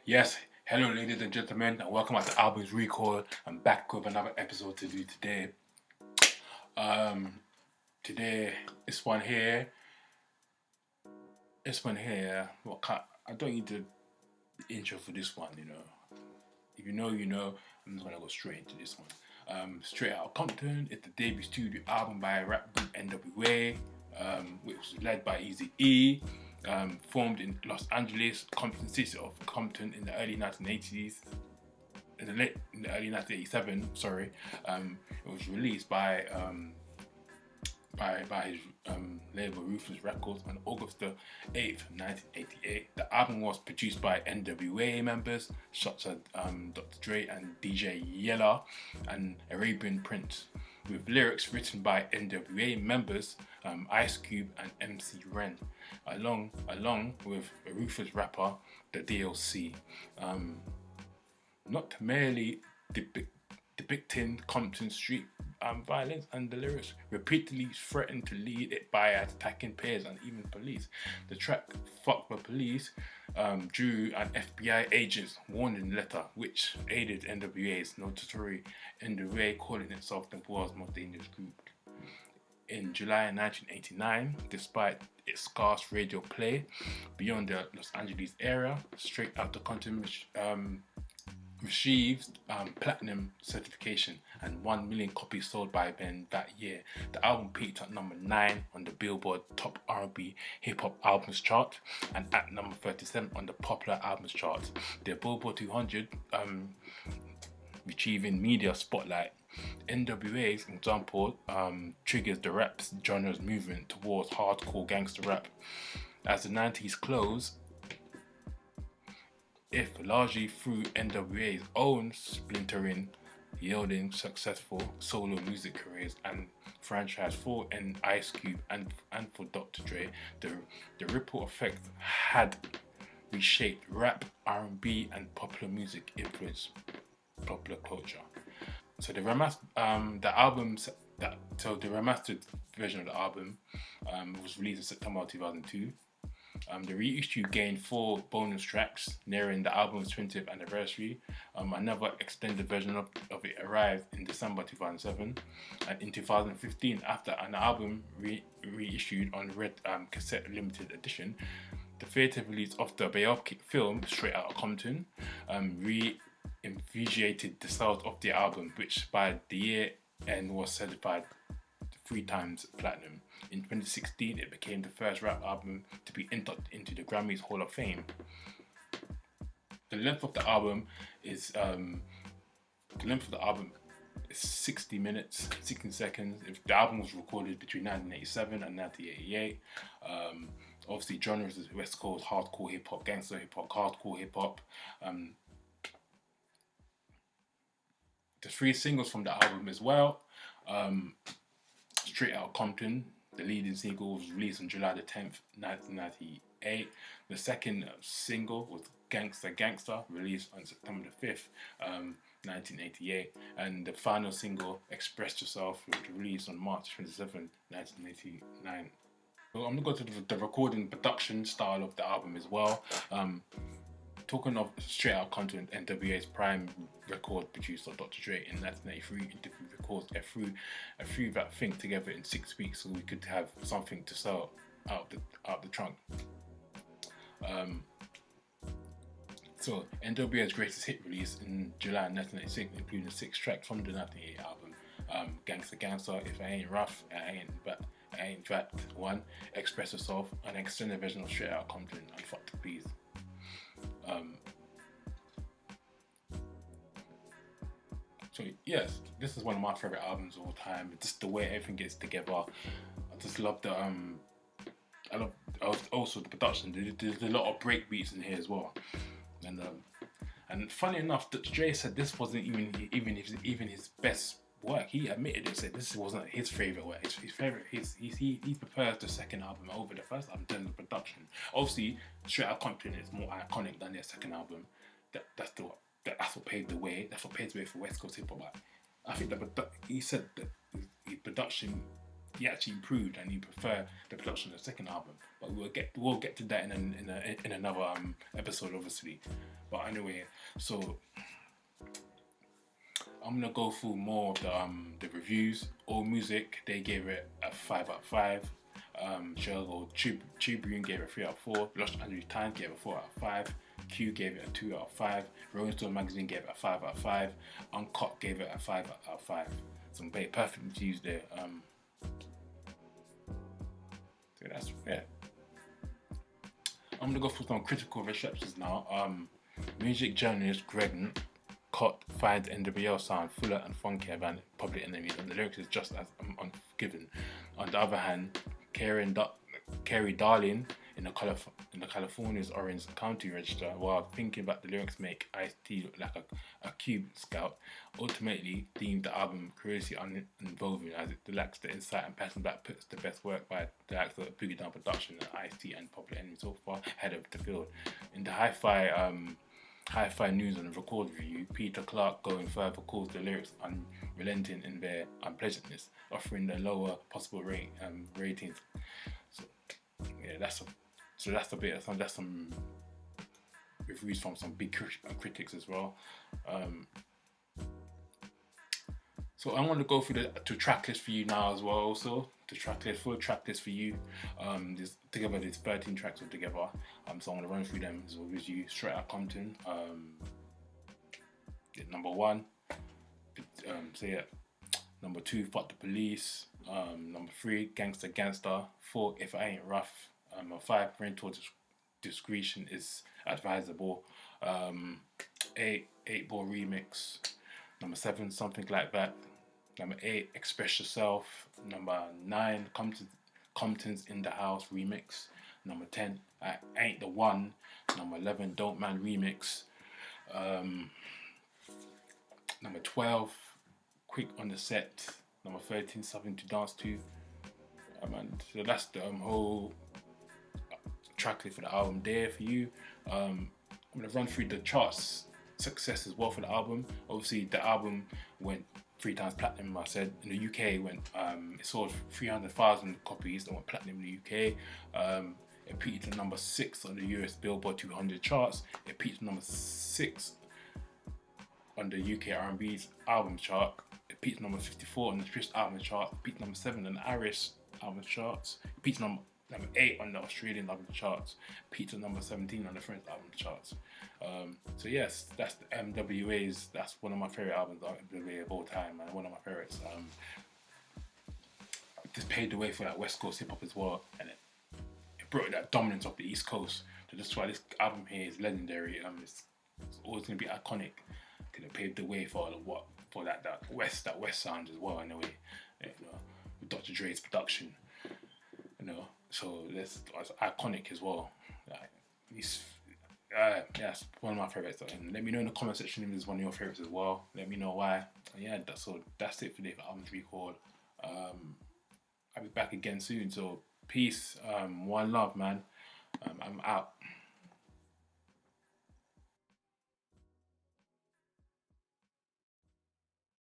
Yes, hello ladies and gentlemen, and welcome back to Albums Recall. I'm back with another episode to do today. Um, Today, this one here. I don't need the intro for this one. If you know, you know. I'm just gonna go straight into this one. Straight Outta Compton. It's the debut studio album by rap group N.W.A, which was led by Eazy-E. Formed in Los Angeles, Compton city of Compton in the early 1980s. In the early 1987, sorry. It was released by his label Ruthless Records on August the 8th, 1988. The album was produced by N.W.A members such as Dr. Dre and DJ Yella and Arabian Prince, with lyrics written by N.W.A members Ice Cube and MC Ren, along with a Ruthless rapper, the DLC. Not merely depicting Compton street violence, and the lyrics repeatedly threatened to lead it by attacking peers and even police. The track "Fuck the Police" drew an FBI agent's warning letter, which aided N.W.A's notoriety N.W.A calling itself the world's most dangerous group. In July 1989, despite its scarce radio play beyond the Los Angeles area, Straight Outta Compton received platinum certification and 1 million copies sold by then that year. The album peaked at number 9 on the Billboard Top R&B Hip Hop Albums chart and at number 37 on the Popular Albums chart. The Billboard 200 achieving media spotlight. N.W.A's example triggers the rap genre's movement towards hardcore gangster rap. As the 90s close, if largely through N.W.A's own splintering, yielding successful solo music careers and franchise for Ice Cube and for Dr. Dre, the ripple effect had reshaped rap, R&B, and popular music influence popular culture. So the remastered version of the album was released in September 2002. The reissue gained 4 bonus tracks nearing the album's 20th anniversary. Another extended version of it arrived in December 2007, and in 2015, after an album reissued on red cassette limited edition, the theatre release of the biopic film Straight Outta Compton reinvigorated the sales of the album, which by the year end was certified 3 times platinum. In 2016, it became the first rap album to be entered into the Grammys Hall of Fame. The length of the album is 60 minutes, 16 seconds. If the album was recorded between 1987 and 1988, obviously genres is West Coast hardcore hip hop, gangster hip hop, hardcore hip hop. The 3 singles from the album as well. Straight Outta Compton, the leading single, was released on July the 10th, 1998. The second single was Gangsta Gangsta, released on September the 5th, 1988. And the final single, Express Yourself, was released on March 27th, 1989. So I'm going to go to the recording production style of the album as well. Talking of Straight Outta Compton, N.W.A's prime record producer Dr. Dre in 1983 interviewed records a few that thing together in 6 weeks, so we could have something to sell out the trunk. So N.W.A's greatest hit release in July 1996, including 6 tracks from the 1988 album: Gangsta Gangsta, If I Ain't Rough, I Ain't That One, Express Yourself, an extended version of Straight Outta Compton, and Fuck the Please. So yes, this is one of my favorite albums of all time. Just the way everything gets together. I just love the I love also the production. There's a lot of break beats in here as well. And funny enough, Dr. Dre said this wasn't even his best work. He admitted it, said this wasn't his favorite work. He prefers the second album over the first album in terms of production. Obviously, Straight Outta Compton is more iconic than their second album. That's what paved the way. That's what paved the way for West Coast hip hop. I think he said that the production he actually improved and he preferred the production of the second album. But we'll get to that in another episode, obviously. But anyway, so I'm gonna go through more of the reviews. All Music, they gave it a 5 out of 5. Chicago Tribune gave it 3 out of 4. Los Angeles Times gave it 4 out of 5. Q gave it a 2 out of 5. Rolling Stone magazine gave it a 5 out of 5. Uncut gave it a 5 out of 5. Some perfect reviews there. So that's I'm gonna go for some critical receptions now. Music journalist Greg Cott finds N.W.A sound fuller and funkier than Public Enemy, and the lyrics is just as unforgiving. On the other hand, Kerry Darling in the California's Orange County Register, while thinking about the lyrics make Ice-T look like a cube scout, ultimately deemed the album curiously uninvolving as it lacks the insight and passion that puts the best work by the likes of Boogie Down Production and Ice-T and Public Enemy so far ahead of the field. In the Hi-Fi News and Record Review, Peter Clark, going further, calls the lyrics unrelenting in their unpleasantness, offering the lower possible ratings. So yeah, that's some reviews from some big critics as well. So I'm going to go through the track list for you now as well. Also, full track list for you. There's 13 tracks altogether. So I'm going to run through them as well with you. Straight Outta Compton. Number 1. Number 2, Fuck the Police. Number 3, Gangsta. 4, If I Ain't Rough. Number 5, Parental Discretion is Advisable. 8, 8-Ball Remix. Number 7, Something Like That. Number 8, Express Yourself. Number 9, Compton's In The House Remix. Number 10, I Ain't The One. Number 11, Don't Man Remix. Number 12, Quick on the Set. Number 13, Something to Dance To. So that's the whole track list for the album there for you. I'm going to run through the charts success as well for the album. Obviously, the album went 3 times platinum. I said in the UK it sold 300,000 copies that went platinum in the UK. It peaked at number 6 on the US Billboard 200 charts. It peaked at number 6 on the UK R&B's album chart. It peaked at number 54 on the Swiss album chart. It peaked number 7 on the Irish album charts. It peaked number 8 on the Australian album charts. Peaked at number 17 on the French album charts. So yes, that's the N.W.A's. That's one of my favorite albums of all time, and one of my favorites. This paved the way for that West Coast hip hop as well, and it brought that dominance of the East Coast. So that's why this album here is legendary. It's always going to be iconic. It paved the way for that West sound as well in a way. With Dr. Dre's production, so that's iconic as well. It's one of my favorites. And let me know in the comment section if it's one of your favorites as well. Let me know why. And yeah, that's it for the album record. I'll be back again soon. So peace, one love, man. I'm out.